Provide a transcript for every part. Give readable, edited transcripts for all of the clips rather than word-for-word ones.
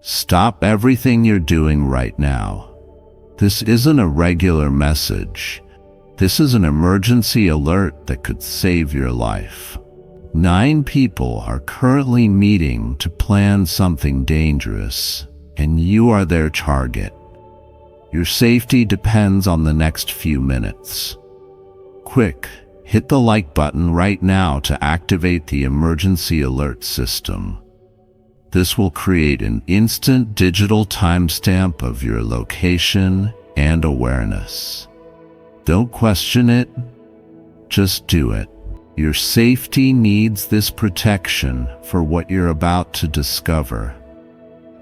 Stop everything you're doing right now. This isn't a regular message. This is an emergency alert that could save your life. 9 people are currently meeting to plan something dangerous, and you are their target. Your safety depends on the next few minutes. Quick, hit the like button right now to activate the emergency alert system. This will create an instant digital timestamp of your location and awareness. Don't question it, just do it. Your safety needs this protection for what you're about to discover.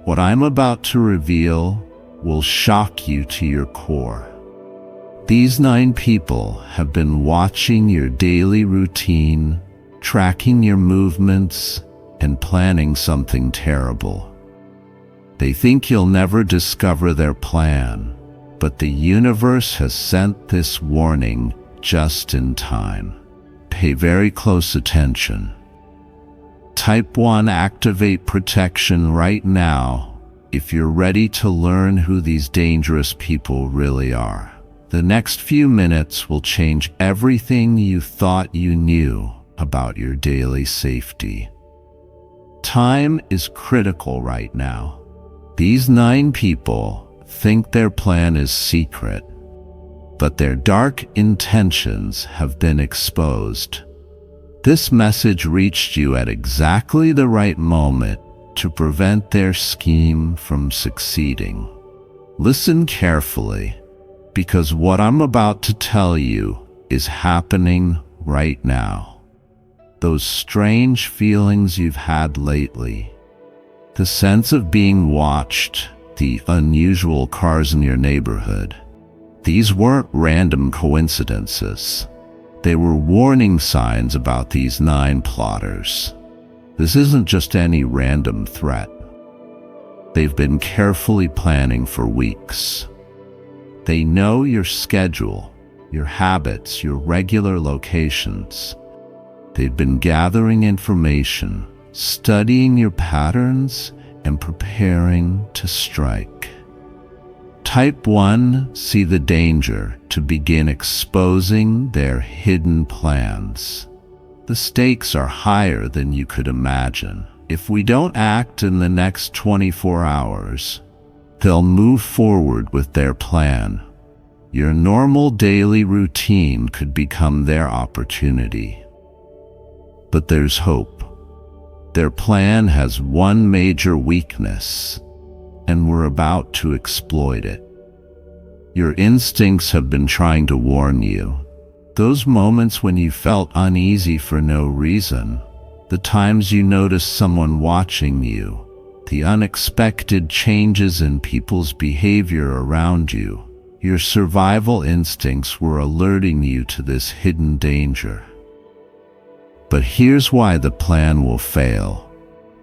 What I'm about to reveal will shock you to your core. These 9 people have been watching your daily routine, tracking your movements, and planning something terrible. They think you'll never discover their plan, but the universe has sent this warning just in time. Pay very close attention. Type 1 activate protection right now if you're ready to learn who these dangerous people really are. The next few minutes will change everything you thought you knew about your daily safety. Time is critical right now. These 9 people think their plan is secret, but their dark intentions have been exposed. This message reached you at exactly the right moment to prevent their scheme from succeeding. Listen carefully, because what I'm about to tell you is happening right now. Those strange feelings you've had lately, the sense of being watched, the unusual cars in your neighborhood, these weren't random coincidences. They were warning signs about these 9 plotters. This isn't just any random threat. They've been carefully planning for weeks. They know your schedule, your habits, your regular locations. They've been gathering information, studying your patterns, and preparing to strike. Type 1, see the danger to begin exposing their hidden plans. The stakes are higher than you could imagine. If we don't act in the next 24 hours, they'll move forward with their plan. Your normal daily routine could become their opportunity. But there's hope. Their plan has one major weakness, and we're about to exploit it. Your instincts have been trying to warn you. Those moments when you felt uneasy for no reason, the times you noticed someone watching you, the unexpected changes in people's behavior around you, your survival instincts were alerting you to this hidden danger. But here's why the plan will fail.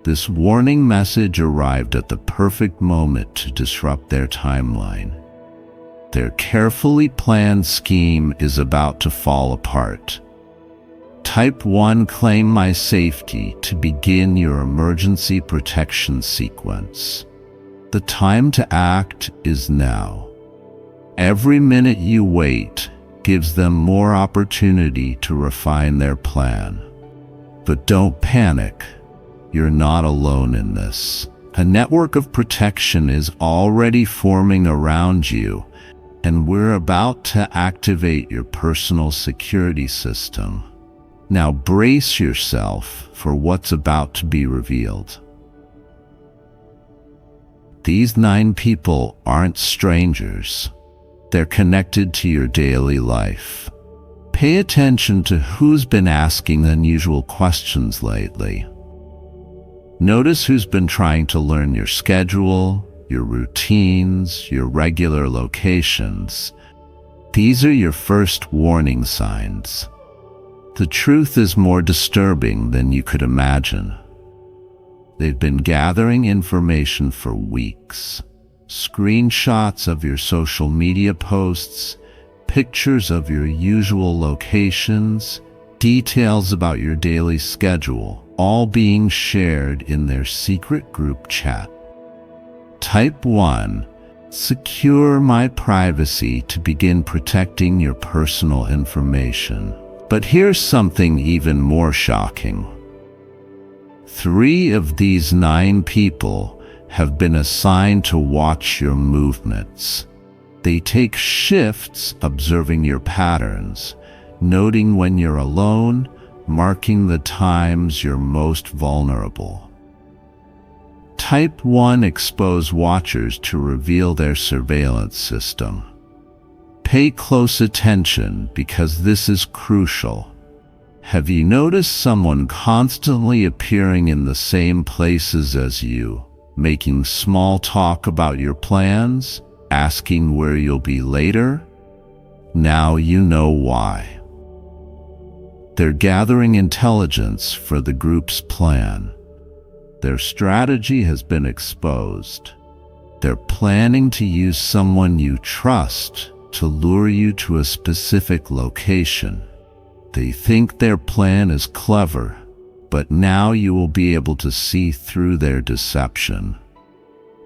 This warning message arrived at the perfect moment to disrupt their timeline. Their carefully planned scheme is about to fall apart. Type 1, claim my safety to begin your emergency protection sequence. The time to act is now. Every minute you wait gives them more opportunity to refine their plan. But don't panic. You're not alone in this. A network of protection is already forming around you, and we're about to activate your personal security system. Now brace yourself for what's about to be revealed. These 9 people aren't strangers. They're connected to your daily life. Pay attention to who's been asking unusual questions lately. Notice who's been trying to learn your schedule, your routines, your regular locations. These are your first warning signs. The truth is more disturbing than you could imagine. They've been gathering information for weeks. Screenshots of your social media posts, pictures of your usual locations, details about your daily schedule, all being shared in their secret group chat. Type 1. Secure my privacy to begin protecting your personal information. But here's something even more shocking. 3 of these 9 people have been assigned to watch your movements. They take shifts observing your patterns, noting when you're alone, marking the times you're most vulnerable. Type 1. Expose watchers to reveal their surveillance system. Pay close attention because this is crucial. Have you noticed someone constantly appearing in the same places as you, making small talk about your plans, asking where you'll be later? Now you know why. They're gathering intelligence for the group's plan. Their strategy has been exposed. They're planning to use someone you trust to lure you to a specific location. They think their plan is clever, but now you will be able to see through their deception.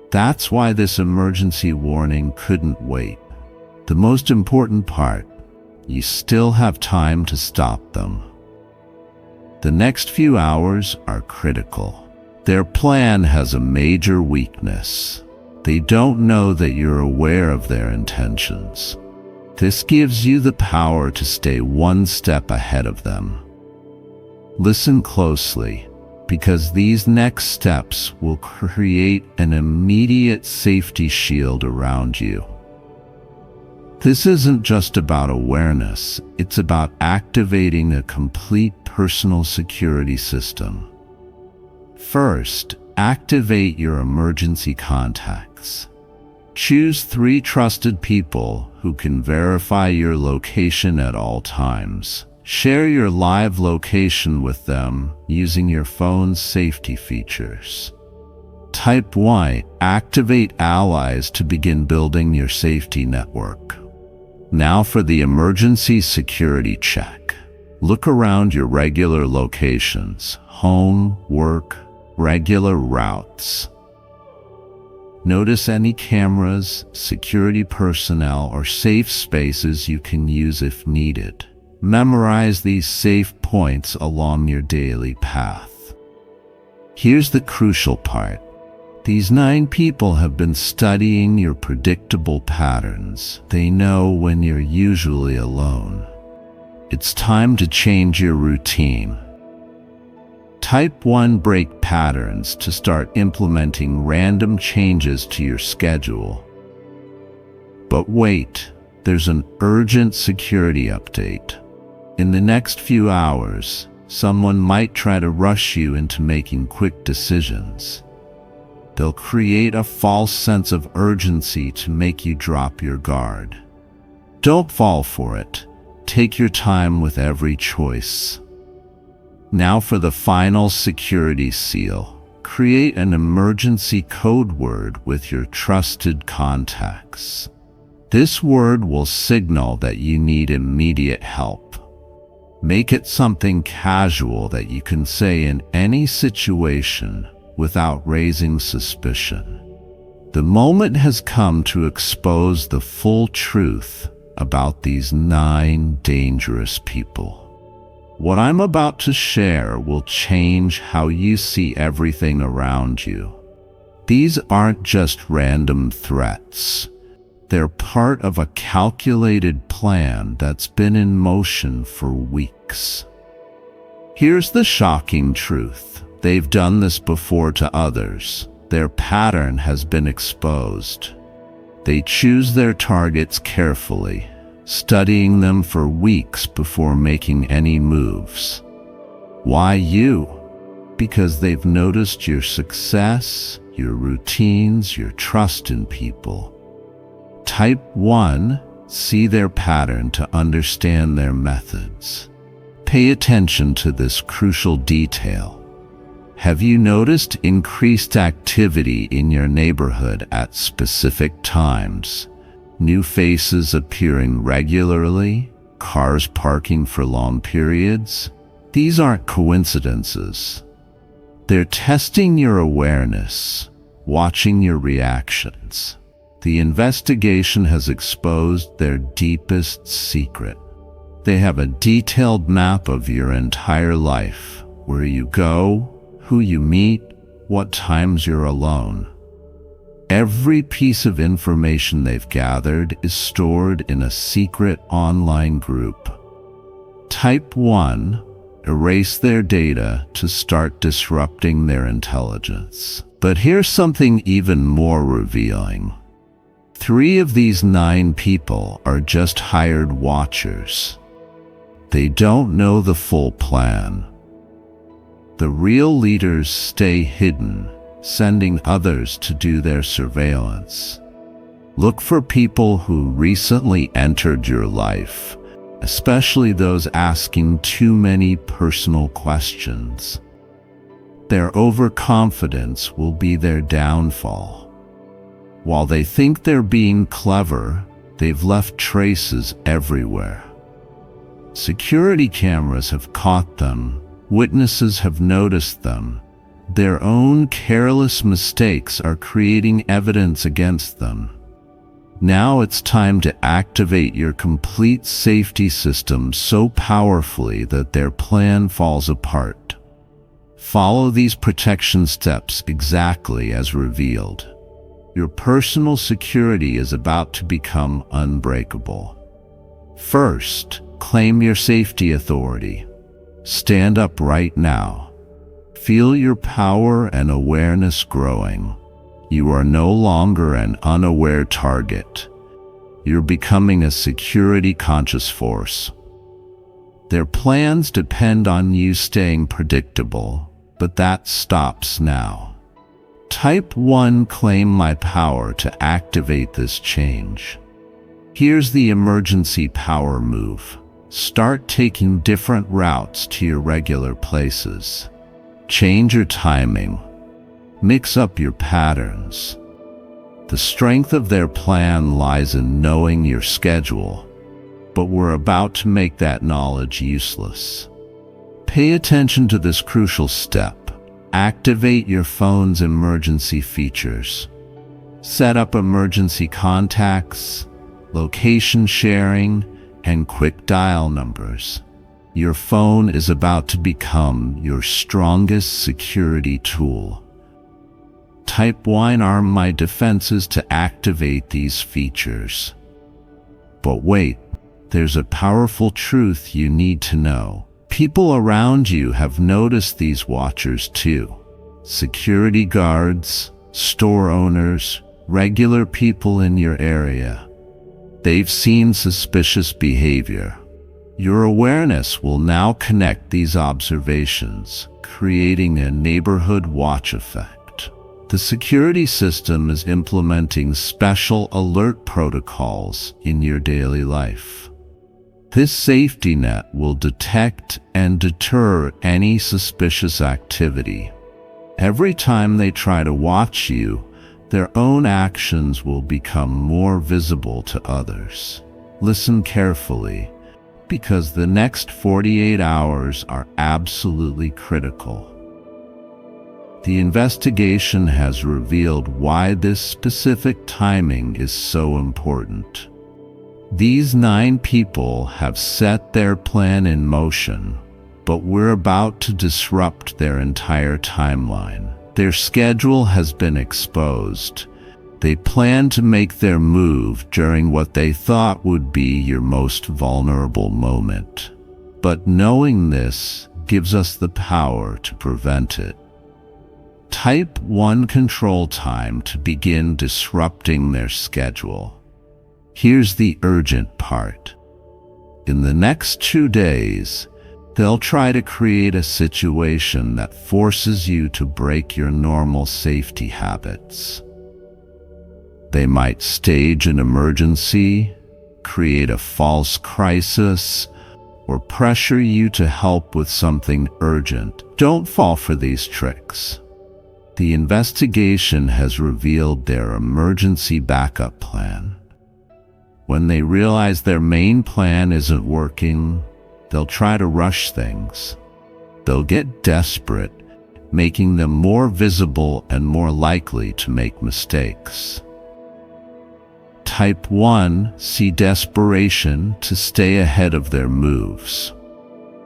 That's why this emergency warning couldn't wait. The most important part, you still have time to stop them. The next few hours are critical. Their plan has a major weakness. They don't know that you're aware of their intentions. This gives you the power to stay one step ahead of them. Listen closely, because these next steps will create an immediate safety shield around you. This isn't just about awareness, it's about activating a complete personal security system. First, activate your emergency contacts. Choose 3 trusted people who can verify your location at all times. Share your live location with them using your phone's safety features. Type 1. Activate allies to begin building your safety network. Now for the emergency security check. Look around your regular locations, home, work, regular routes. Notice any cameras, security personnel, or safe spaces you can use if needed. Memorize these safe points along your daily path. Here's the crucial part. These 9 people have been studying your predictable patterns. They know when you're usually alone. It's time to change your routine. Type 1. Break patterns to start implementing random changes to your schedule. But wait, there's an urgent security update. In the next few hours, someone might try to rush you into making quick decisions. They'll create a false sense of urgency to make you drop your guard. Don't fall for it. Take your time with every choice. Now for the final security seal. Create an emergency code word with your trusted contacts. This word will signal that you need immediate help. Make it something casual that you can say in any situation without raising suspicion. The moment has come to expose the full truth about these 9 dangerous people. What I'm about to share will change how you see everything around you. These aren't just random threats. They're part of a calculated plan that's been in motion for weeks. Here's the shocking truth. They've done this before to others. Their pattern has been exposed. They choose their targets carefully, studying them for weeks before making any moves. Why you? Because they've noticed your success, your routines, your trust in people. Type 1. See their pattern to understand their methods. Pay attention to this crucial detail. Have you noticed increased activity in your neighborhood at specific times? New faces appearing regularly? Cars parking for long periods? These aren't coincidences. They're testing your awareness. watching your reactions. The investigation has exposed their deepest secret. They have a detailed map of your entire life, where you go, who you meet, what times you're alone. Every piece of information they've gathered is stored in a secret online group. Type 1. Erase their data to start disrupting their intelligence. But here's something even more revealing. 3 of these 9 people are just hired watchers. They don't know the full plan. The real leaders stay hidden, sending others to do their surveillance. Look for people who recently entered your life, especially those asking too many personal questions. Their overconfidence will be their downfall. While they think they're being clever, they've left traces everywhere. Security cameras have caught them. Witnesses have noticed them. Their own careless mistakes are creating evidence against them. Now it's time to activate your complete safety system so powerfully that their plan falls apart. Follow these protection steps exactly as revealed. Your personal security is about to become unbreakable. First, claim your safety authority. Stand up right now. Feel your power and awareness growing. You are no longer an unaware target. You're becoming a security-conscious force. Their plans depend on you staying predictable, but that stops now. Type 1. Claim my power to activate this change. Here's the emergency power move. Start taking different routes to your regular places. Change your timing. Mix up your patterns. The strength of their plan lies in knowing your schedule, but we're about to make that knowledge useless. Pay attention to this crucial step. Activate your phone's emergency features. Set up emergency contacts, location sharing, and quick dial numbers. Your phone is about to become your strongest security tool. Type 1. Arm my defenses to activate these features. But wait, there's a powerful truth you need to know. People around you have noticed these watchers too. Security guards, store owners, regular people in your area. They've seen suspicious behavior. Your awareness will now connect these observations, creating a neighborhood watch effect. The security system is implementing special alert protocols in your daily life. This safety net will detect and deter any suspicious activity. Every time they try to watch you, their own actions will become more visible to others. Listen carefully, because the next 48 hours are absolutely critical. The investigation has revealed why this specific timing is so important. These 9 people have set their plan in motion, but we're about to disrupt their entire timeline. Their schedule has been exposed. They plan to make their move during what they thought would be your most vulnerable moment. But knowing this gives us the power to prevent it. Type 1. Control time to begin disrupting their schedule. Here's the urgent part. In the next 2 days, they'll try to create a situation that forces you to break your normal safety habits. They might stage an emergency, create a false crisis, or pressure you to help with something urgent. Don't fall for these tricks. The investigation has revealed their emergency backup plan. When they realize their main plan isn't working, they'll try to rush things. They'll get desperate making them more visible and more likely to make mistakes. Type 1, see desperation to stay ahead of their moves.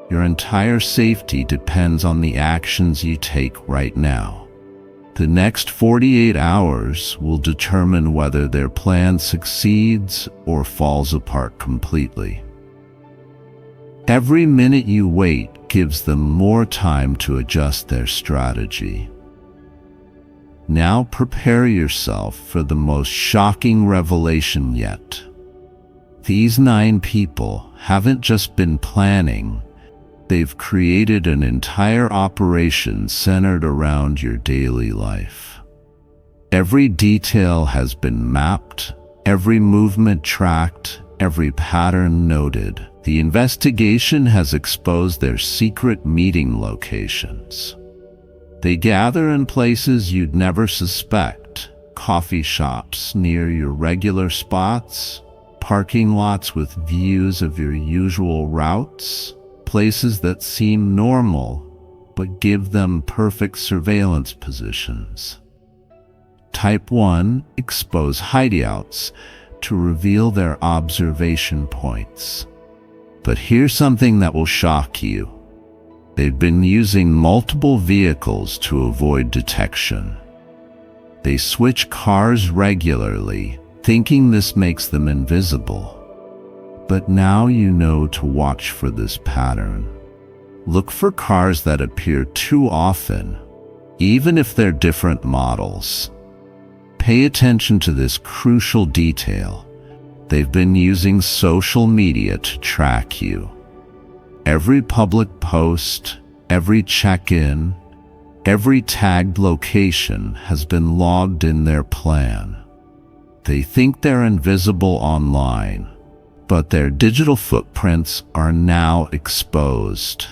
Your entire safety depends on the actions you take right now. The next 48 hours will determine whether their plan succeeds or falls apart completely. Every minute you wait gives them more time to adjust their strategy. Now prepare yourself for the most shocking revelation yet. These 9 people haven't just been planning, they've created an entire operation centered around your daily life. Every detail has been mapped, every movement tracked, every pattern noted. The investigation has exposed their secret meeting locations. They gather in places you'd never suspect: coffee shops near your regular spots, parking lots with views of your usual routes, places that seem normal but give them perfect surveillance positions. Type 1, expose hideouts to reveal their observation points. But here's something that will shock you. They've been using multiple vehicles to avoid detection. They switch cars regularly, thinking this makes them invisible. But now you know to watch for this pattern. Look for cars that appear too often, even if they're different models. Pay attention to this crucial detail. They've been using social media to track you. Every public post, every check-in, every tagged location has been logged in their plan. They think they're invisible online, but their digital footprints are now exposed.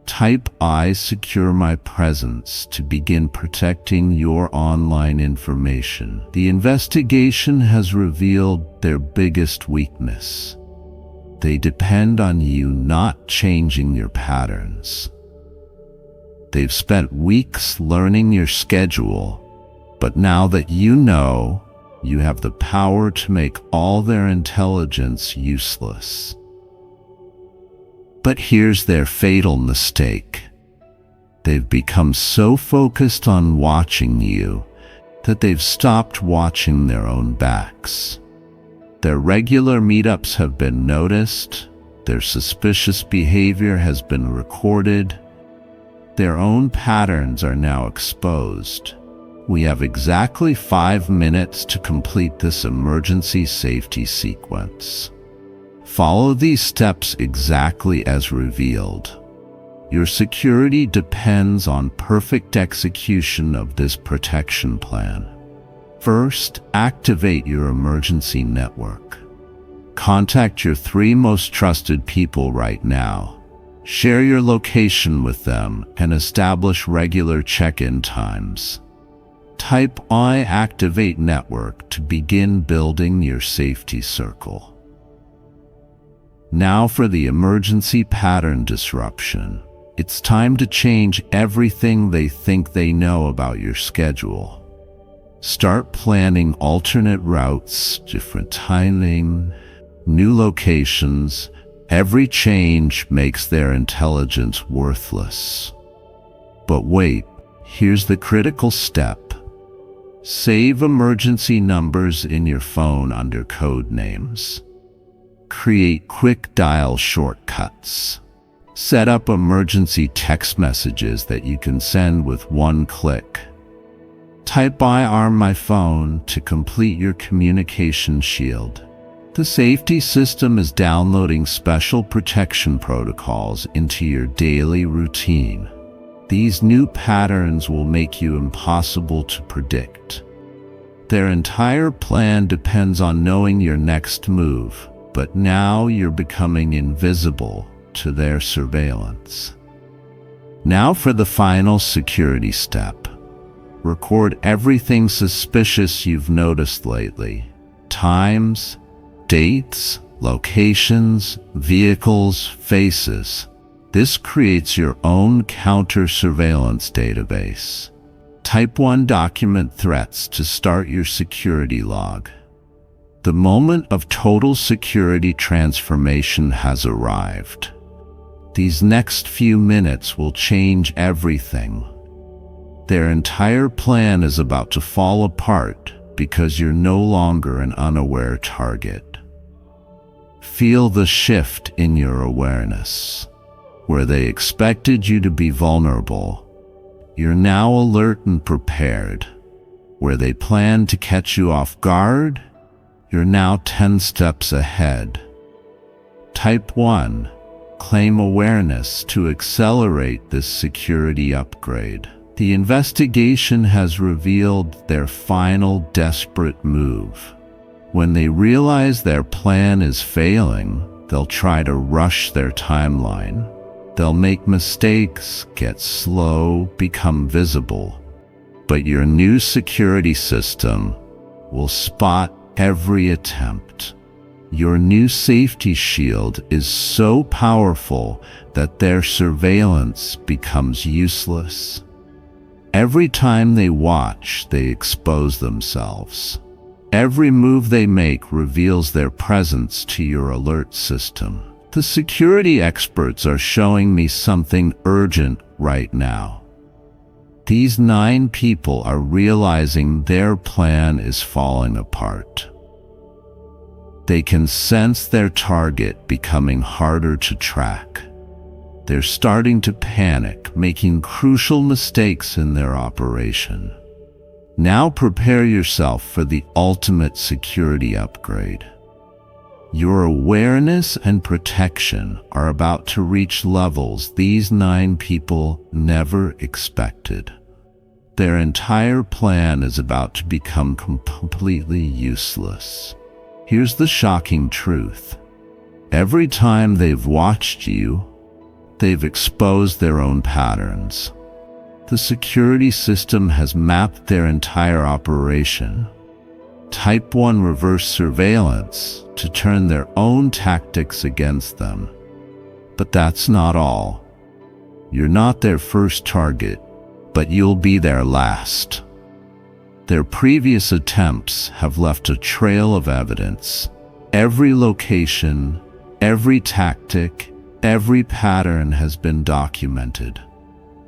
Type I, secure my presence to begin protecting your online information. The investigation has revealed their biggest weakness. They depend on you not changing your patterns. They've spent weeks learning your schedule, but now that you know, you have the power to make all their intelligence useless. But here's their fatal mistake. They've become so focused on watching you that they've stopped watching their own backs. Their regular meetups have been noticed, their suspicious behavior has been recorded, their own patterns are now exposed. We have exactly 5 minutes to complete this emergency safety sequence. Follow these steps exactly as revealed. Your security depends on perfect execution of this protection plan. First, activate your emergency network. Contact your 3 most trusted people right now. Share your location with them and establish regular check-in times. Type I, activate network to begin building your safety circle. Now for the emergency pattern disruption. It's time to change everything they think they know about your schedule. Start planning alternate routes, different timing, new locations. Every change makes their intelligence worthless. But wait, here's the critical step. Save emergency numbers in your phone under code names. Create quick dial shortcuts. Set up emergency text messages that you can send with one click. Type I, arm my phone to complete your communication shield. The safety system is downloading special protection protocols into your daily routine. These new patterns will make you impossible to predict. Their entire plan depends on knowing your next move, but now you're becoming invisible to their surveillance. Now for the final security step. Record everything suspicious you've noticed lately. Times, dates, locations, vehicles, faces. This creates your own counter-surveillance database. Type 1. Document threats to start your security log. The moment of total security transformation has arrived. These next few minutes will change everything. Their entire plan is about to fall apart because you're no longer an unaware target. Feel the shift in your awareness. Where they expected you to be vulnerable, you're now alert and prepared. Where they planned to catch you off guard, you're now 10 steps ahead. Type 1. Claim awareness to accelerate this security upgrade. The investigation has revealed their final desperate move. When they realize their plan is failing, they'll try to rush their timeline. They'll make mistakes, get slow, become visible. But your new security system will spot every attempt. Your new safety shield is so powerful that their surveillance becomes useless. Every time they watch, they expose themselves. Every move they make reveals their presence to your alert system. The security experts are showing me something urgent right now. These 9 people are realizing their plan is falling apart. They can sense their target becoming harder to track. They're starting to panic, making crucial mistakes in their operation. Now prepare yourself for the ultimate security upgrade. Your awareness and protection are about to reach levels these 9 people never expected. Their entire plan is about to become completely useless. Here's the shocking truth. Every time they've watched you, they've exposed their own patterns. The security system has mapped their entire operation. Type 1 reverse surveillance to turn their own tactics against them. But that's not all. You're not their first target, but you'll be their last. Their previous attempts have left a trail of evidence. Every location, every tactic, every pattern has been documented.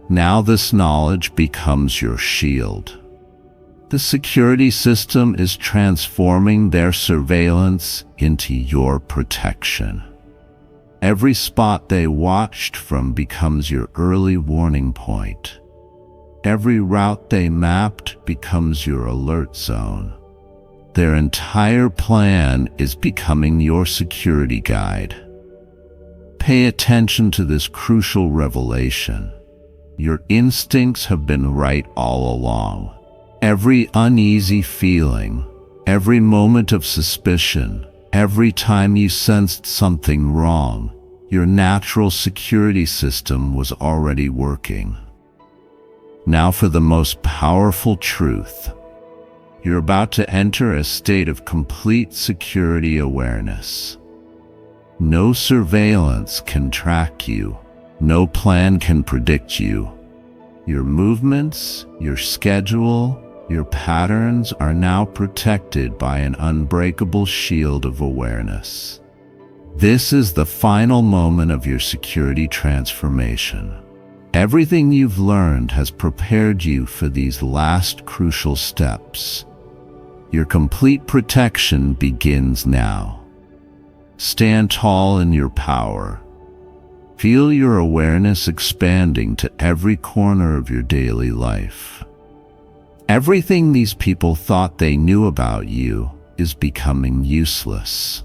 Now this knowledge becomes your shield. The security system is transforming their surveillance into your protection. Every spot they watched from becomes your early warning point. Every route they mapped becomes your alert zone. Their entire plan is becoming your security guide. Pay attention to this crucial revelation. Your instincts have been right all along. Every uneasy feeling, every moment of suspicion, every time you sensed something wrong, your natural security system was already working. Now for the most powerful truth. You're about to enter a state of complete security awareness. No surveillance can track you. No plan can predict you. Your movements, your schedule, your patterns are now protected by an unbreakable shield of awareness. This is the final moment of your security transformation. Everything you've learned has prepared you for these last crucial steps. Your complete protection begins now. Stand tall in your power. Feel your awareness expanding to every corner of your daily life. Everything these people thought they knew about you is becoming useless.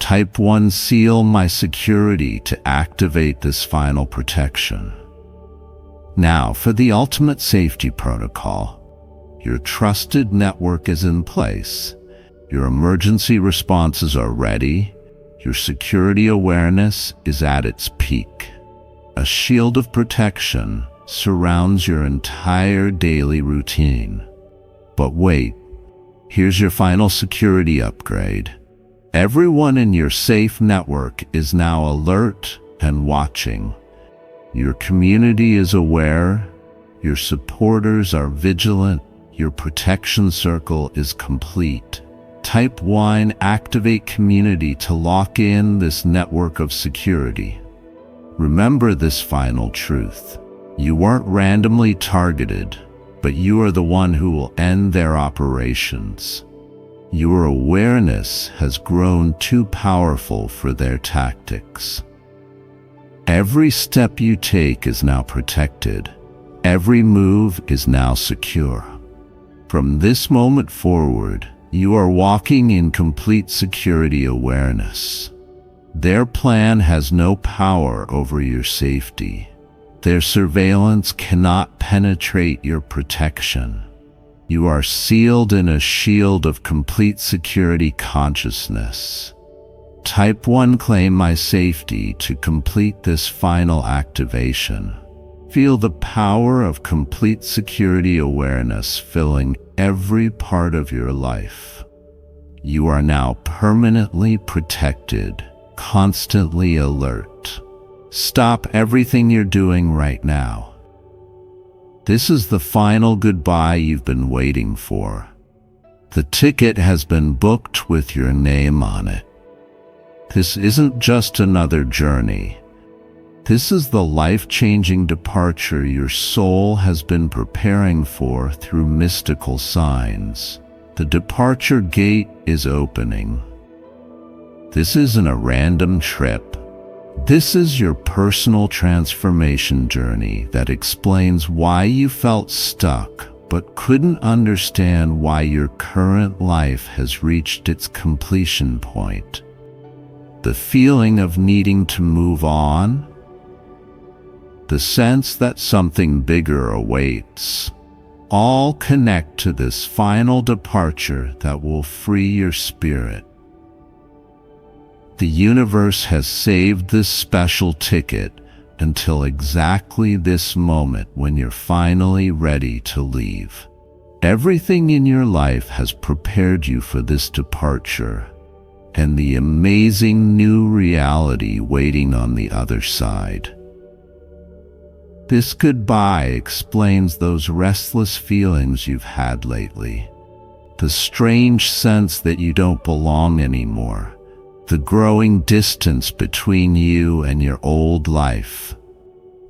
Type 1 Seal my security to activate this final protection. Now for the ultimate safety protocol. Your trusted network is in place. Your emergency responses are ready. Your security awareness is at its peak. A shield of protection surrounds your entire daily routine. But wait, here's your final security upgrade. Everyone in your safe network is now alert, and watching. Your community is aware, your supporters are vigilant, your protection circle is complete. Type 1, activate community to lock in this network of security. Remember this final truth. You weren't randomly targeted, but you are the one who will end their operations. Your awareness has grown too powerful for their tactics. Every step you take is now protected. Every move is now secure. From this moment forward, you are walking in complete security awareness. Their plan has no power over your safety. Their surveillance cannot penetrate your protection. You are sealed in a shield of complete security consciousness. Type 1, claim my safety to complete this final activation. Feel the power of complete security awareness filling every part of your life. You are now permanently protected, constantly alert. Stop everything you're doing right now. This is the final goodbye you've been waiting for. The ticket has been booked with your name on it. This isn't just another journey. This is the life-changing departure your soul has been preparing for through mystical signs. The departure gate is opening. This isn't a random trip. This is your personal transformation journey that explains why you felt stuck but couldn't understand why your current life has reached its completion point. The feeling of needing to move on, the sense that something bigger awaits, all connect to this final departure that will free your spirit. The universe has saved this special ticket until exactly this moment when you're finally ready to leave. Everything in your life has prepared you for this departure and the amazing new reality waiting on the other side. This goodbye explains those restless feelings you've had lately, the strange sense that you don't belong anymore, the growing distance between you and your old life,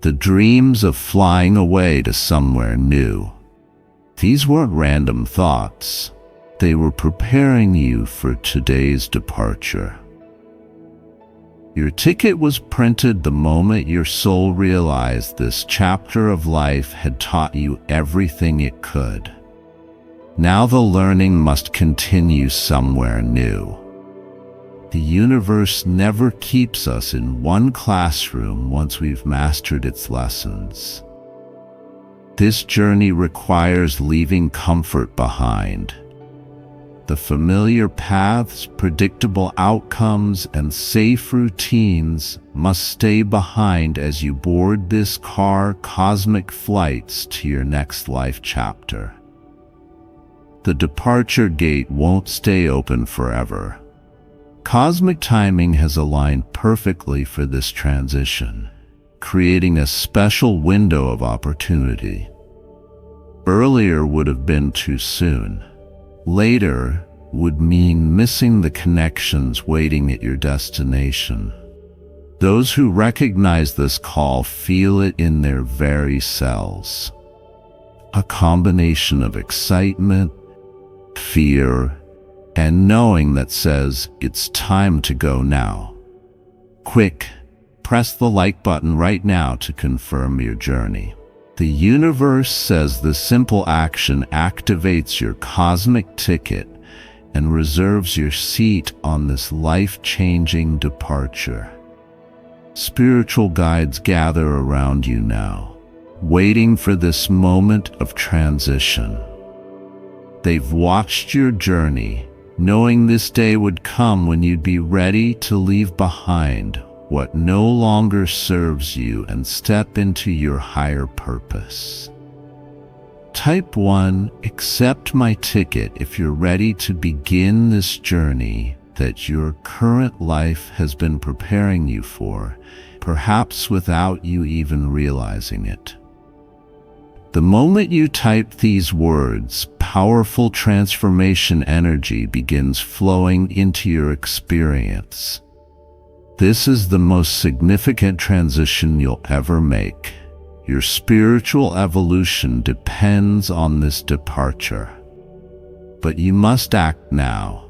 the dreams of flying away to somewhere new. These weren't random thoughts. They were preparing you for today's departure. Your ticket was printed the moment your soul realized this chapter of life had taught you everything it could. Now the learning must continue somewhere new. The universe never keeps us in one classroom once we've mastered its lessons. This journey requires leaving comfort behind. The familiar paths, predictable outcomes, and safe routines must stay behind as you board this car cosmic flights to your next life chapter. The departure gate won't stay open forever. Cosmic timing has aligned perfectly for this transition, creating a special window of opportunity. Earlier would have been too soon. Later would mean missing the connections waiting at your destination. Those who recognize this call feel it in their very cells. A combination of excitement, fear, and knowing that says it's time to go now. Quick, press the like button right now to confirm your journey. The universe says the simple action activates your cosmic ticket and reserves your seat on this life-changing departure. Spiritual guides gather around you now, waiting for this moment of transition. They've watched your journey, knowing this day would come when you'd be ready to leave behind what no longer serves you and step into your higher purpose. Type 1, accept my ticket if you're ready to begin this journey that your current life has been preparing you for perhaps without you even realizing it. The moment you type these words, powerful transformation energy begins flowing into your experience. This is the most significant transition you'll ever make. Your spiritual evolution depends on this departure. But you must act now.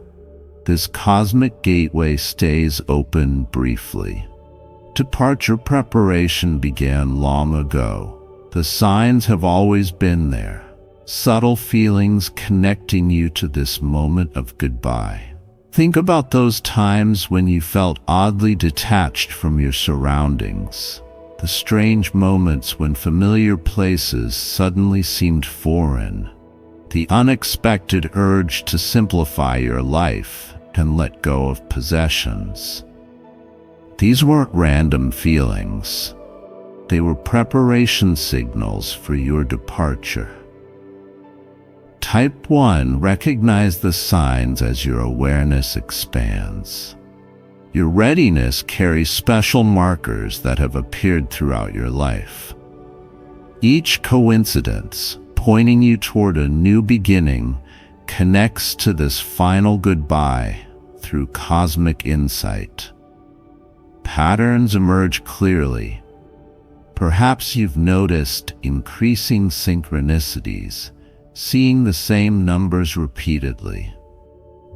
This cosmic gateway stays open briefly. Departure preparation began long ago. The signs have always been there, subtle feelings connecting you to this moment of goodbye. Think about those times when you felt oddly detached from your surroundings, the strange moments when familiar places suddenly seemed foreign, the unexpected urge to simplify your life and let go of possessions. These weren't random feelings. They were preparation signals for your departure. Type 1. Recognize the signs as your awareness expands. Your readiness carries special markers that have appeared throughout your life. Each coincidence, pointing you toward a new beginning, connects to this final goodbye through cosmic insight. Patterns emerge clearly. Perhaps you've noticed increasing synchronicities, seeing the same numbers repeatedly.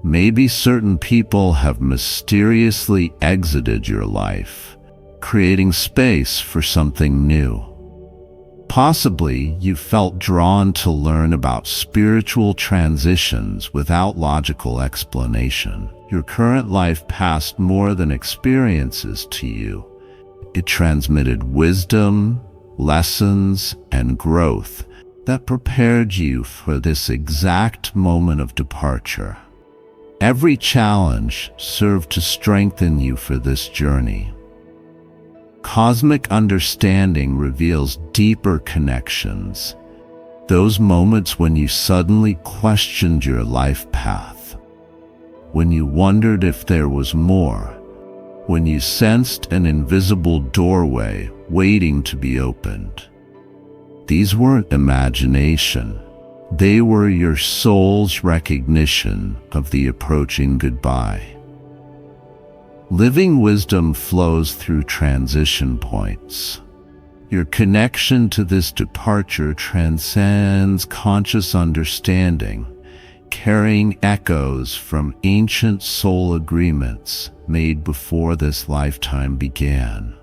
Maybe certain people have mysteriously exited your life, creating space for something new. Possibly you felt drawn to learn about spiritual transitions without logical explanation. Your current life passed more than experiences to you. It transmitted wisdom, lessons, and growth that prepared you for this exact moment of departure. Every challenge served to strengthen you for this journey. Cosmic understanding reveals deeper connections, those moments when you suddenly questioned your life path, when you wondered if there was more, when you sensed an invisible doorway waiting to be opened. These weren't imagination. They were your soul's recognition of the approaching goodbye. Living wisdom flows through transition points. Your connection to this departure transcends conscious understanding, carrying echoes from ancient soul agreements made before this lifetime began.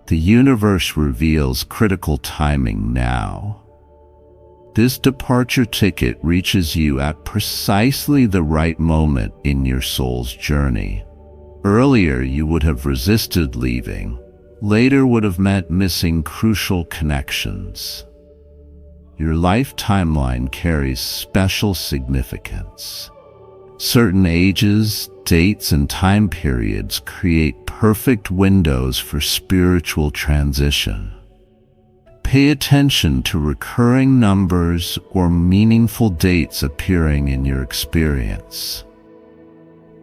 The universe reveals critical timing now. This departure ticket reaches you at precisely the right moment in your soul's journey. Earlier, you would have resisted leaving. Later would have meant missing crucial connections. Your life timeline carries special significance. Certain ages, dates, and time periods create perfect windows for spiritual transition. Pay attention to recurring numbers or meaningful dates appearing in your experience.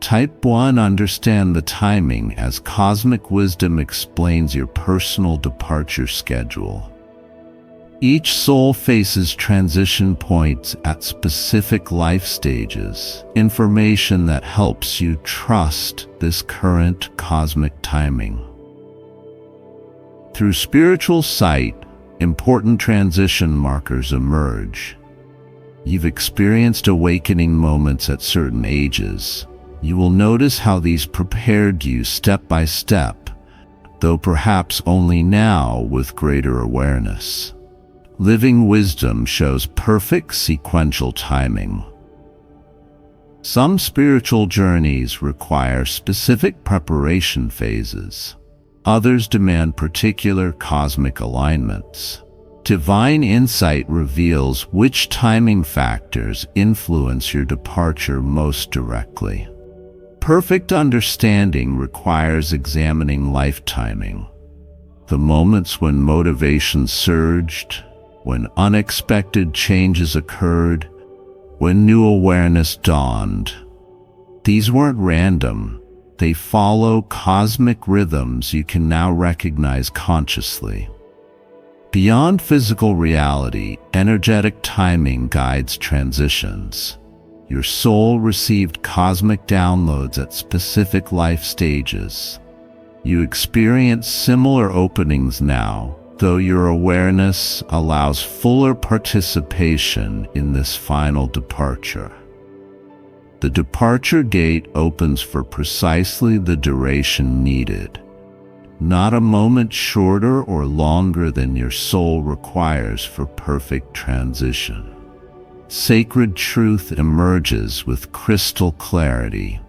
Type 1. Understand the timing as cosmic wisdom explains your personal departure schedule. Each soul faces transition points at specific life stages, information that helps you trust this current cosmic timing. Through spiritual sight, important transition markers emerge. You've experienced awakening moments at certain ages. You will notice how these prepared you step by step, though perhaps only now with greater awareness. Living wisdom shows perfect sequential timing. Some spiritual journeys require specific preparation phases. Others demand particular cosmic alignments. Divine insight reveals which timing factors influence your departure most directly. Perfect understanding requires examining life timing. The moments when motivation surged, when unexpected changes occurred, when new awareness dawned. These weren't random. They follow cosmic rhythms you can now recognize consciously. Beyond physical reality, energetic timing guides transitions. Your soul received cosmic downloads at specific life stages. You experience similar openings now, though your awareness allows fuller participation in this final departure. The departure gate opens for precisely the duration needed, not a moment shorter or longer than your soul requires for perfect transition. Sacred truth emerges with crystal clarity.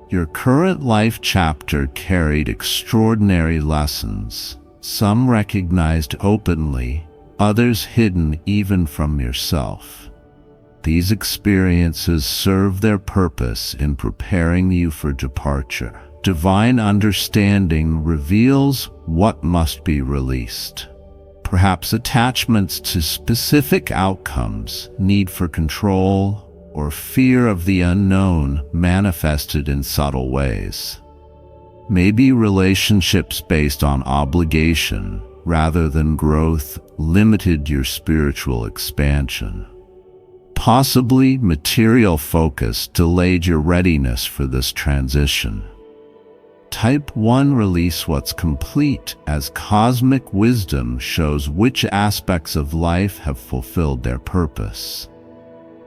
Your current life chapter carried extraordinary lessons, some recognized openly, others hidden even from yourself. These experiences serve their purpose in preparing you for departure. Divine understanding reveals what must be released. Perhaps attachments to specific outcomes, need for control, or fear of the unknown manifested in subtle ways. Maybe relationships based on obligation rather than growth limited your spiritual expansion. Possibly material focus delayed your readiness for this transition. Type 1 release what's complete, as cosmic wisdom shows which aspects of life have fulfilled their purpose.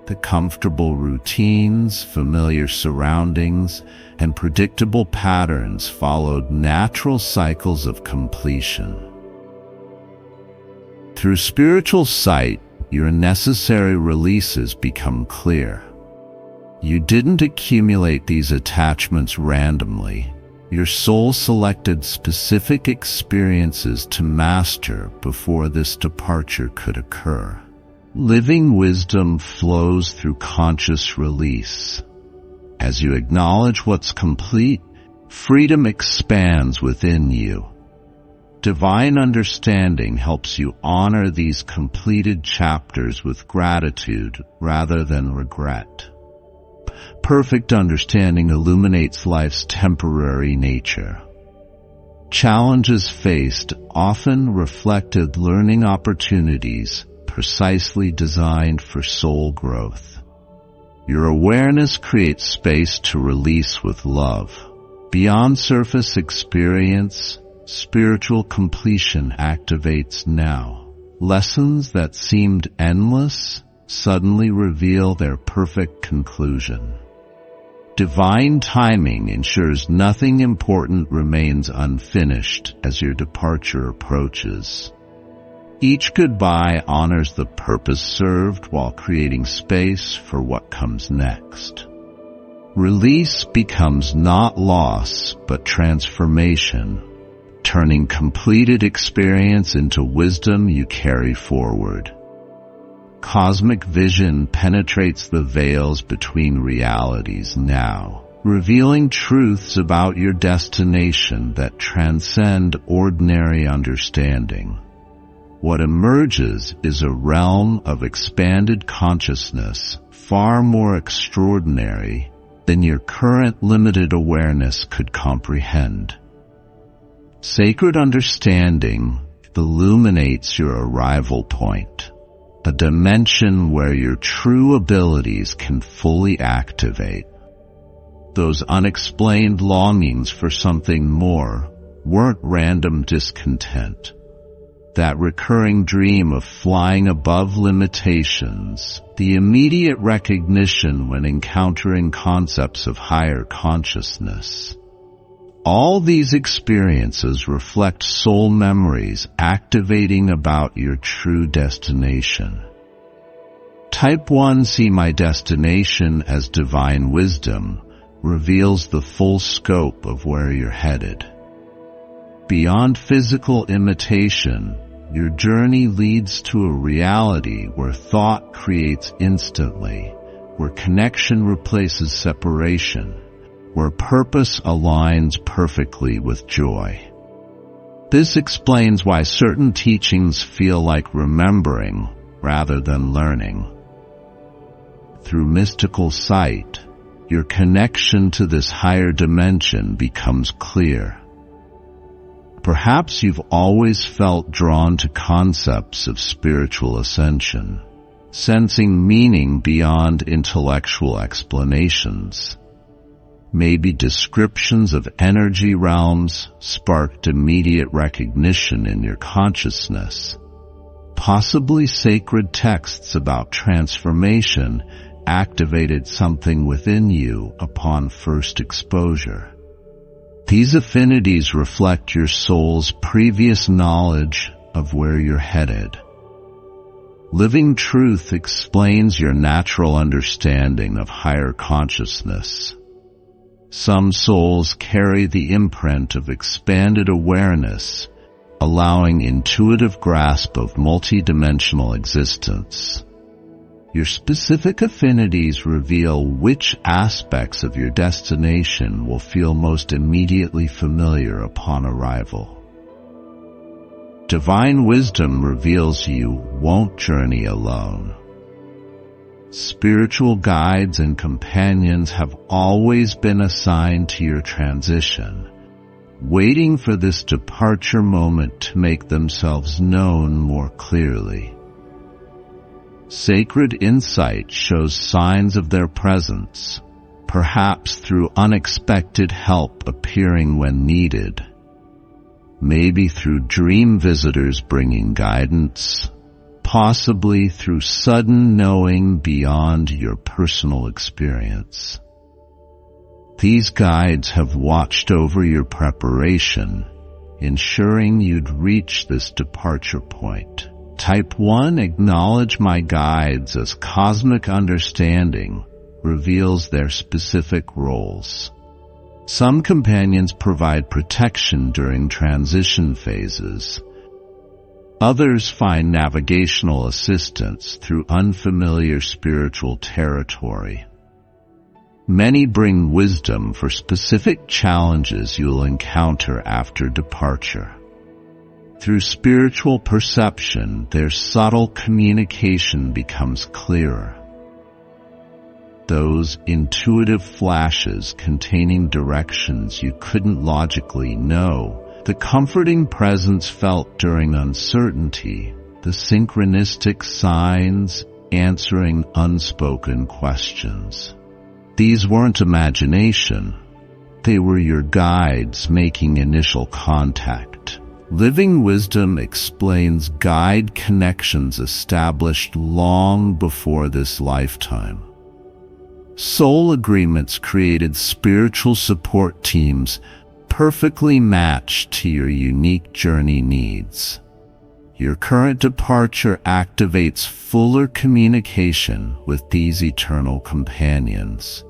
The comfortable routines, familiar surroundings, and predictable patterns followed natural cycles of completion. Through spiritual sight, your necessary releases become clear. You didn't accumulate these attachments randomly. Your soul selected specific experiences to master before this departure could occur. Living wisdom flows through conscious release. As you acknowledge what's complete, freedom expands within you. Divine understanding helps you honor these completed chapters with gratitude rather than regret. Perfect understanding illuminates life's temporary nature. Challenges faced often reflected learning opportunities precisely designed for soul growth. Your awareness creates space to release with love. Beyond surface experience, spiritual completion activates now. Lessons that seemed endless suddenly reveal their perfect conclusion. Divine timing ensures nothing important remains unfinished as your departure approaches. Each goodbye honors the purpose served while creating space for what comes next. Release becomes not loss, but transformation, turning completed experience into wisdom you carry forward. Cosmic vision penetrates the veils between realities now, revealing truths about your destination that transcend ordinary understanding. What emerges is a realm of expanded consciousness, far more extraordinary than your current limited awareness could comprehend. Sacred understanding illuminates your arrival point, a dimension where your true abilities can fully activate. Those unexplained longings for something more weren't random discontent. That recurring dream of flying above limitations, the immediate recognition when encountering concepts of higher consciousness. All these experiences reflect soul memories activating about your true destination. Type 1 See My Destination as Divine Wisdom reveals the full scope of where you're headed. Beyond physical imitation, your journey leads to a reality where thought creates instantly, where connection replaces separation, where purpose aligns perfectly with joy. This explains why certain teachings feel like remembering rather than learning. Through mystical sight, Your connection to this higher dimension becomes clear. Perhaps you've always felt drawn to concepts of spiritual ascension, sensing meaning beyond intellectual explanations. Maybe descriptions of energy realms sparked immediate recognition in your consciousness. Possibly sacred texts about transformation activated something within you upon first exposure. These affinities reflect your soul's previous knowledge of where you're headed. Living truth explains your natural understanding of higher consciousness. Some souls carry the imprint of expanded awareness, allowing intuitive grasp of multidimensional existence. Your specific affinities reveal which aspects of your destination will feel most immediately familiar upon arrival. Divine wisdom reveals you won't journey alone. Spiritual guides and companions have always been assigned to your transition, waiting for this departure moment to make themselves known more clearly. Sacred insight shows signs of their presence, perhaps through unexpected help appearing when needed. Maybe through dream visitors bringing guidance, possibly through sudden knowing beyond your personal experience. These guides have watched over your preparation, ensuring you'd reach this departure point. Type 1, acknowledge my guides as cosmic understanding reveals their specific roles. Some companions provide protection during transition phases. Others find navigational assistance through unfamiliar spiritual territory. Many bring wisdom for specific challenges you'll encounter after departure. Through spiritual perception, their subtle communication becomes clearer. Those intuitive flashes containing directions you couldn't logically know, the comforting presence felt during uncertainty, the synchronistic signs answering unspoken questions. These weren't imagination. They were your guides making initial contact. Living wisdom explains guide connections established long before this lifetime. Soul agreements created spiritual support teams perfectly matched to your unique journey needs. Your current departure activates fuller communication with these eternal companions.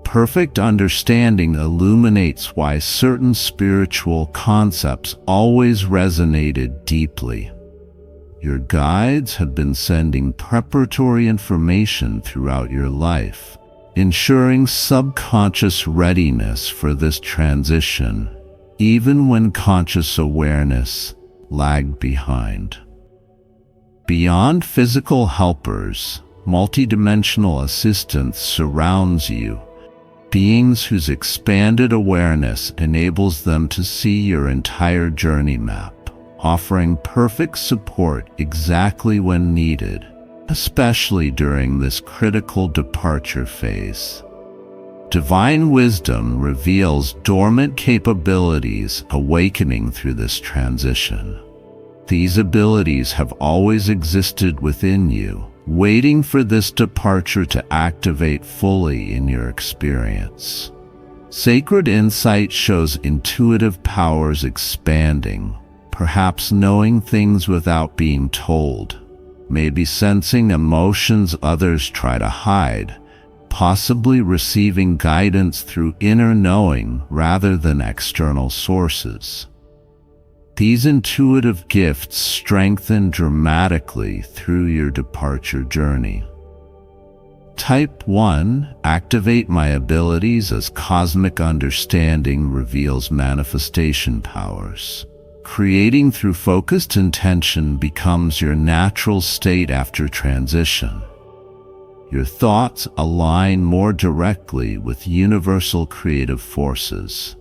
Perfect understanding illuminates why certain spiritual concepts always resonated deeply. Your guides have been sending preparatory information throughout your life, ensuring subconscious readiness for this transition, even when conscious awareness lagged behind. Beyond physical helpers, multidimensional assistance surrounds you, beings whose expanded awareness enables them to see your entire journey map, offering perfect support exactly when needed, especially during this critical departure phase. Divine wisdom reveals dormant capabilities awakening through this transition. These abilities have always existed within you, waiting for this departure to activate fully in your experience. Sacred insight shows intuitive powers expanding, perhaps knowing things without being told, maybe sensing emotions others try to hide, possibly receiving guidance through inner knowing rather than external sources. These intuitive gifts strengthen dramatically through your departure journey. Type 1, activate my abilities as cosmic understanding reveals manifestation powers. Creating through focused intention becomes your natural state after transition. Your thoughts align more directly with universal creative forces.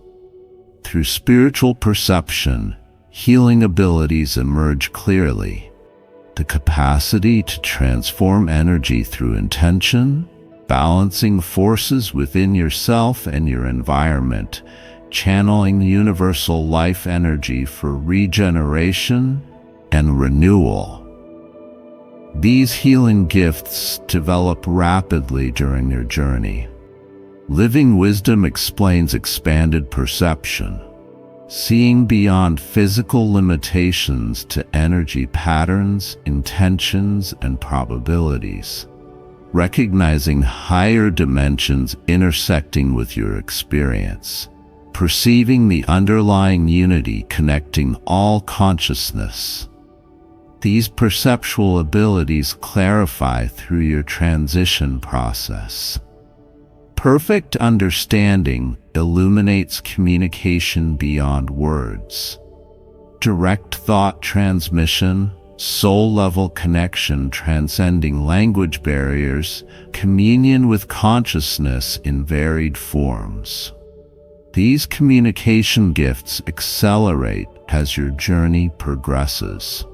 Through spiritual perception, healing abilities emerge clearly. The capacity to transform energy through intention, balancing forces within yourself and your environment, channeling universal life energy for regeneration and renewal. These healing gifts develop rapidly during your journey. Living wisdom explains expanded perception, seeing beyond physical limitations to energy patterns, intentions, and probabilities, recognizing higher dimensions intersecting with your experience, perceiving the underlying unity connecting all consciousness. These perceptual abilities clarify through your transition process. Perfect understanding illuminates communication beyond words. Direct thought transmission, soul-level connection transcending language barriers, communion with consciousness in varied forms. These communication gifts accelerate as your journey progresses.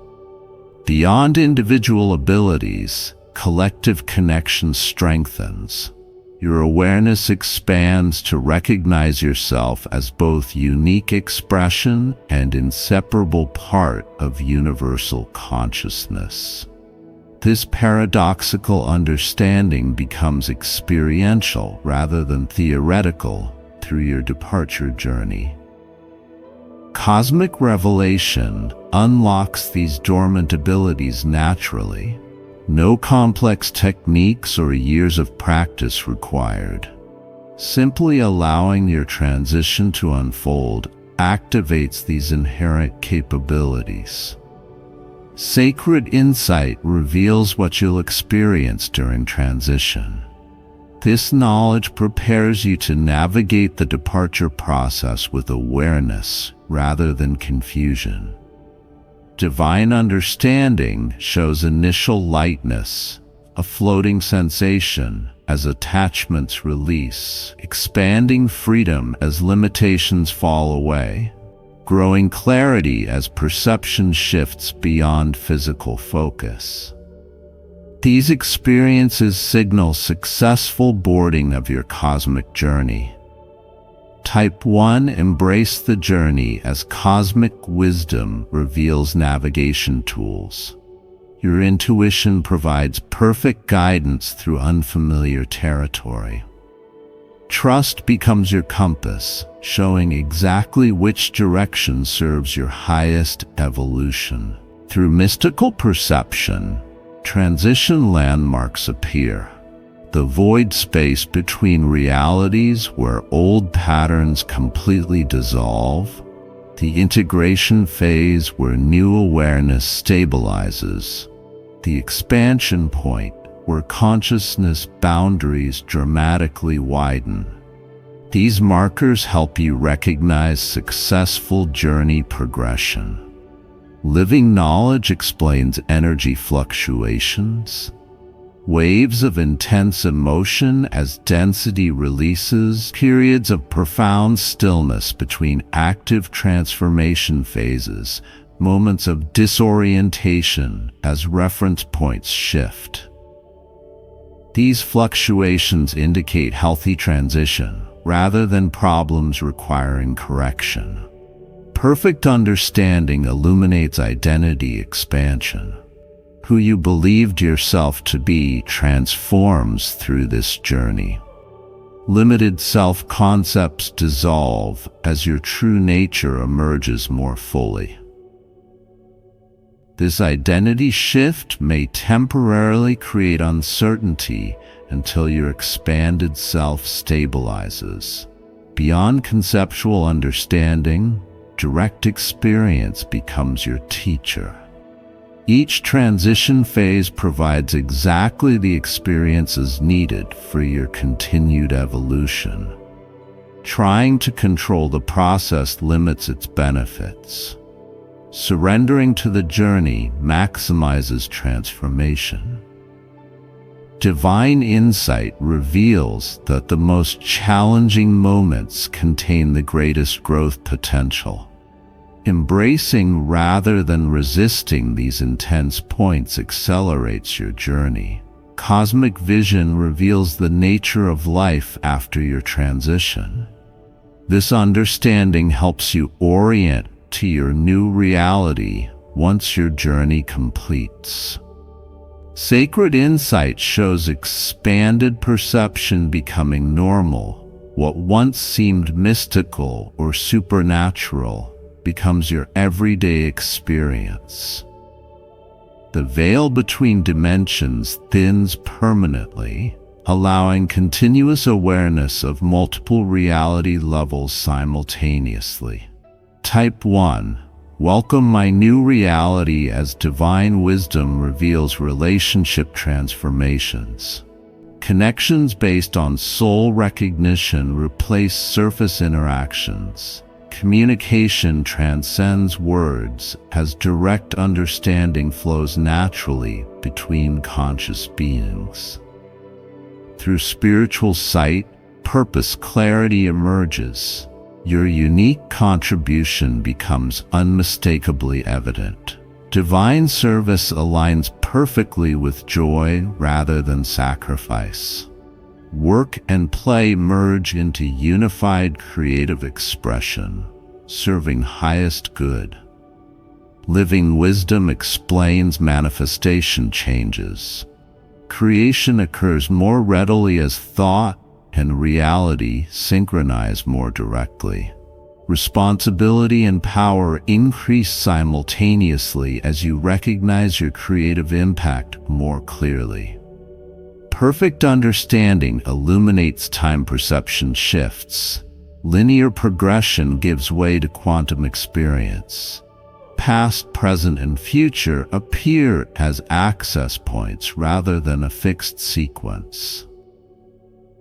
Beyond individual abilities, collective connection strengthens. Your awareness expands to recognize yourself as both unique expression and inseparable part of universal consciousness. This paradoxical understanding becomes experiential rather than theoretical through your departure journey. Cosmic revelation unlocks these dormant abilities naturally. No complex techniques or years of practice required. Simply allowing your transition to unfold activates these inherent capabilities. Sacred insight reveals what you'll experience during transition. This knowledge prepares you to navigate the departure process with awareness rather than confusion. Divine understanding shows initial lightness, a floating sensation as attachments release, expanding freedom as limitations fall away, growing clarity as perception shifts beyond physical focus. These experiences signal successful boarding of your cosmic journey. Type 1 Embrace the journey as cosmic wisdom reveals navigation tools. Your intuition provides perfect guidance through unfamiliar territory. Trust becomes your compass, showing exactly which direction serves your highest evolution. Through mystical perception, transition landmarks appear. The void space between realities where old patterns completely dissolve, the integration phase where new awareness stabilizes, the expansion point where consciousness boundaries dramatically widen. These markers help you recognize successful journey progression. Living knowledge explains energy fluctuations, waves of intense emotion as density releases, periods of profound stillness between active transformation phases, moments of disorientation as reference points shift. These fluctuations indicate healthy transition rather than problems requiring correction. Perfect understanding illuminates identity expansion. Who you believed yourself to be transforms through this journey. Limited self-concepts dissolve as your true nature emerges more fully. This identity shift may temporarily create uncertainty until your expanded self stabilizes. Beyond conceptual understanding, direct experience becomes your teacher. Each transition phase provides exactly the experiences needed for your continued evolution. Trying to control the process limits its benefits. Surrendering to the journey maximizes transformation. Divine insight reveals that the most challenging moments contain the greatest growth potential. Embracing rather than resisting these intense points accelerates your journey. Cosmic vision reveals the nature of life after your transition. This understanding helps you orient to your new reality once your journey completes. Sacred insight shows expanded perception becoming normal. What once seemed mystical or supernatural becomes your everyday experience. The veil between dimensions thins permanently, allowing continuous awareness of multiple reality levels simultaneously. Type 1. Welcome my new reality as divine wisdom reveals relationship transformations. Connections based on soul recognition replace surface interactions. Communication transcends words as direct understanding flows naturally between conscious beings. Through spiritual sight, purpose clarity emerges. Your unique contribution becomes unmistakably evident. Divine service aligns perfectly with joy rather than sacrifice. Work and play merge into unified creative expression, serving highest good. Living wisdom explains manifestation changes. Creation occurs more readily as thought and reality synchronize more directly. Responsibility and power increase simultaneously as you recognize your creative impact more clearly. Perfect understanding illuminates time perception shifts. Linear progression gives way to quantum experience. Past, present, and future appear as access points rather than a fixed sequence.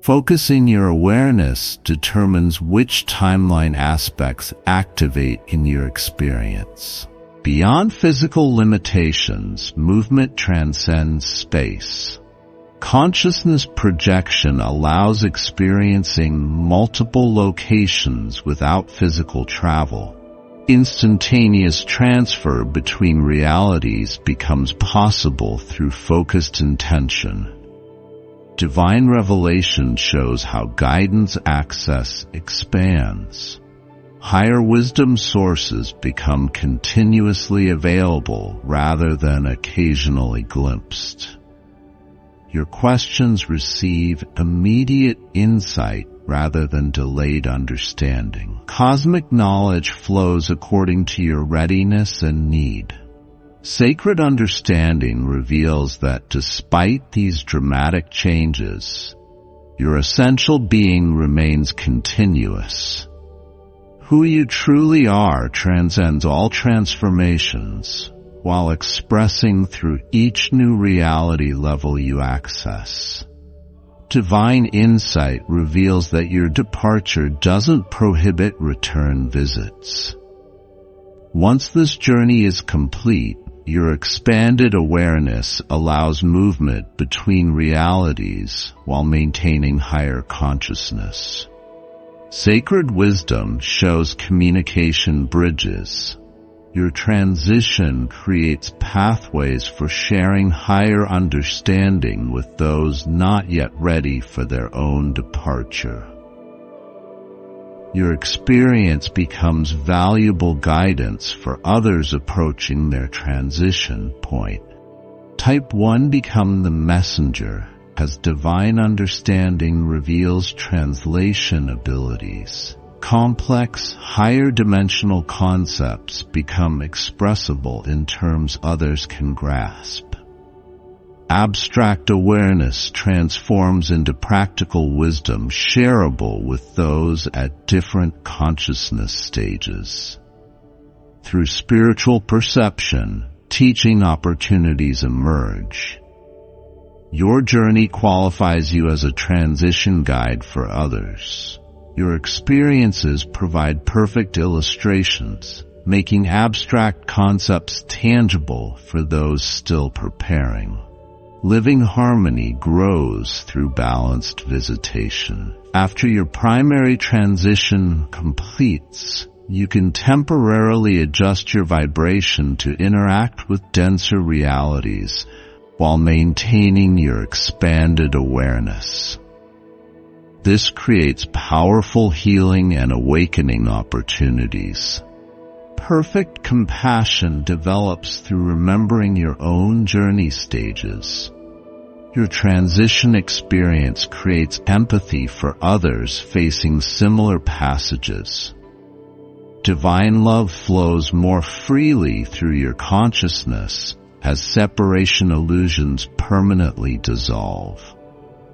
Focusing your awareness determines which timeline aspects activate in your experience. Beyond physical limitations, movement transcends space. Consciousness projection allows experiencing multiple locations without physical travel. Instantaneous transfer between realities becomes possible through focused intention. Divine revelation shows how guidance access expands. Higher wisdom sources become continuously available rather than occasionally glimpsed. Your questions receive immediate insight rather than delayed understanding. Cosmic knowledge flows according to your readiness and need. Sacred understanding reveals that despite these dramatic changes, your essential being remains continuous. Who you truly are transcends all transformations, while expressing through each new reality level you access. Divine insight reveals that your departure doesn't prohibit return visits. Once this journey is complete, your expanded awareness allows movement between realities while maintaining higher consciousness. Sacred wisdom shows communication bridges. Your transition creates pathways for sharing higher understanding with those not yet ready for their own departure. Your experience becomes valuable guidance for others approaching their transition point. Type 1 become the messenger, as divine understanding reveals translation abilities. Complex, higher-dimensional concepts become expressible in terms others can grasp. Abstract awareness transforms into practical wisdom shareable with those at different consciousness stages. Through spiritual perception, teaching opportunities emerge. Your journey qualifies you as a transition guide for others. Your experiences provide perfect illustrations, making abstract concepts tangible for those still preparing. Living harmony grows through balanced visitation. After your primary transition completes, you can temporarily adjust your vibration to interact with denser realities while maintaining your expanded awareness. This creates powerful healing and awakening opportunities. Perfect compassion develops through remembering your own journey stages. Your transition experience creates empathy for others facing similar passages. Divine love flows more freely through your consciousness as separation illusions permanently dissolve.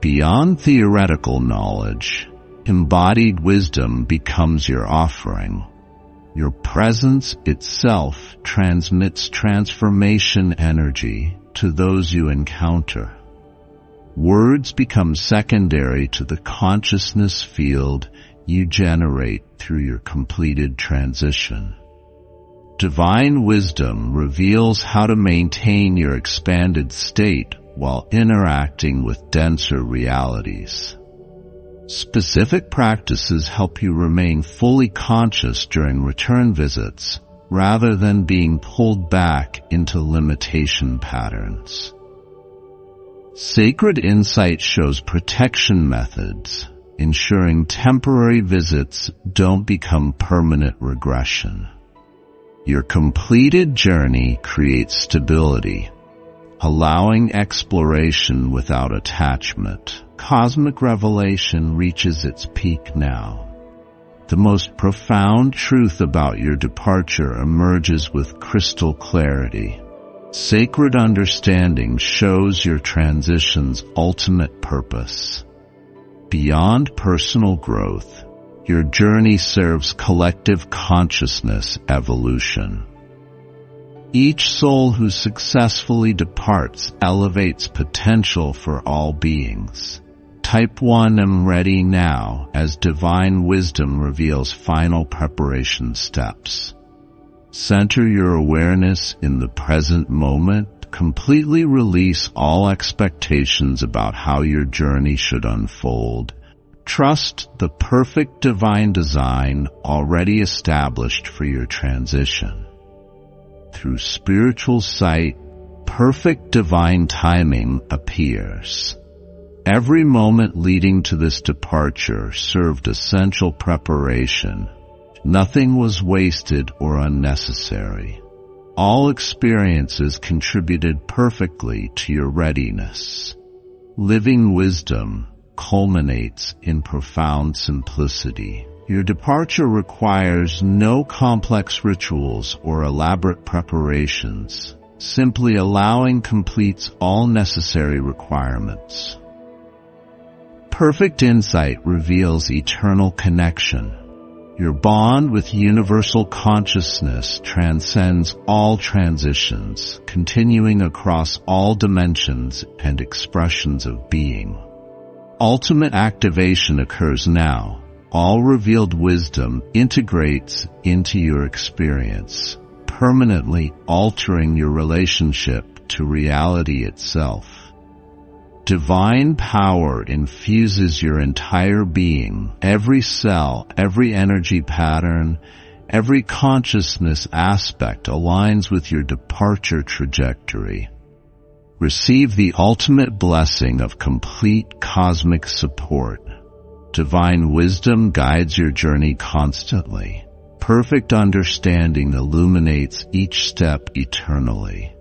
Beyond theoretical knowledge, embodied wisdom becomes your offering. Your presence itself transmits transformation energy to those you encounter. Words become secondary to the consciousness field you generate through your completed transition. Divine wisdom reveals how to maintain your expanded state while interacting with denser realities. Specific practices help you remain fully conscious during return visits, rather than being pulled back into limitation patterns. Sacred Insight shows protection methods, ensuring temporary visits don't become permanent regression. Your completed journey creates stability, allowing exploration without attachment. Cosmic revelation reaches its peak now. The most profound truth about your departure emerges with crystal clarity. Sacred understanding shows your transition's ultimate purpose. Beyond personal growth, your journey serves collective consciousness evolution. Each soul who successfully departs elevates potential for all beings. Type 1 am ready now as divine wisdom reveals final preparation steps. Center your awareness in the present moment. Completely release all expectations about how your journey should unfold. Trust the perfect divine design already established for your transition. Through spiritual sight, perfect divine timing appears. Every moment leading to this departure served essential preparation. Nothing was wasted or unnecessary. All experiences contributed perfectly to your readiness. Living wisdom culminates in profound simplicity. Your departure requires no complex rituals or elaborate preparations. Simply allowing completes all necessary requirements. Perfect insight reveals eternal connection. Your bond with universal consciousness transcends all transitions, continuing across all dimensions and expressions of being. Ultimate activation occurs now. All revealed wisdom integrates into your experience, permanently altering your relationship to reality itself. Divine power infuses your entire being. Every cell, every energy pattern, every consciousness aspect aligns with your departure trajectory. Receive the ultimate blessing of complete cosmic support. Divine wisdom guides your journey constantly. Perfect understanding illuminates each step eternally.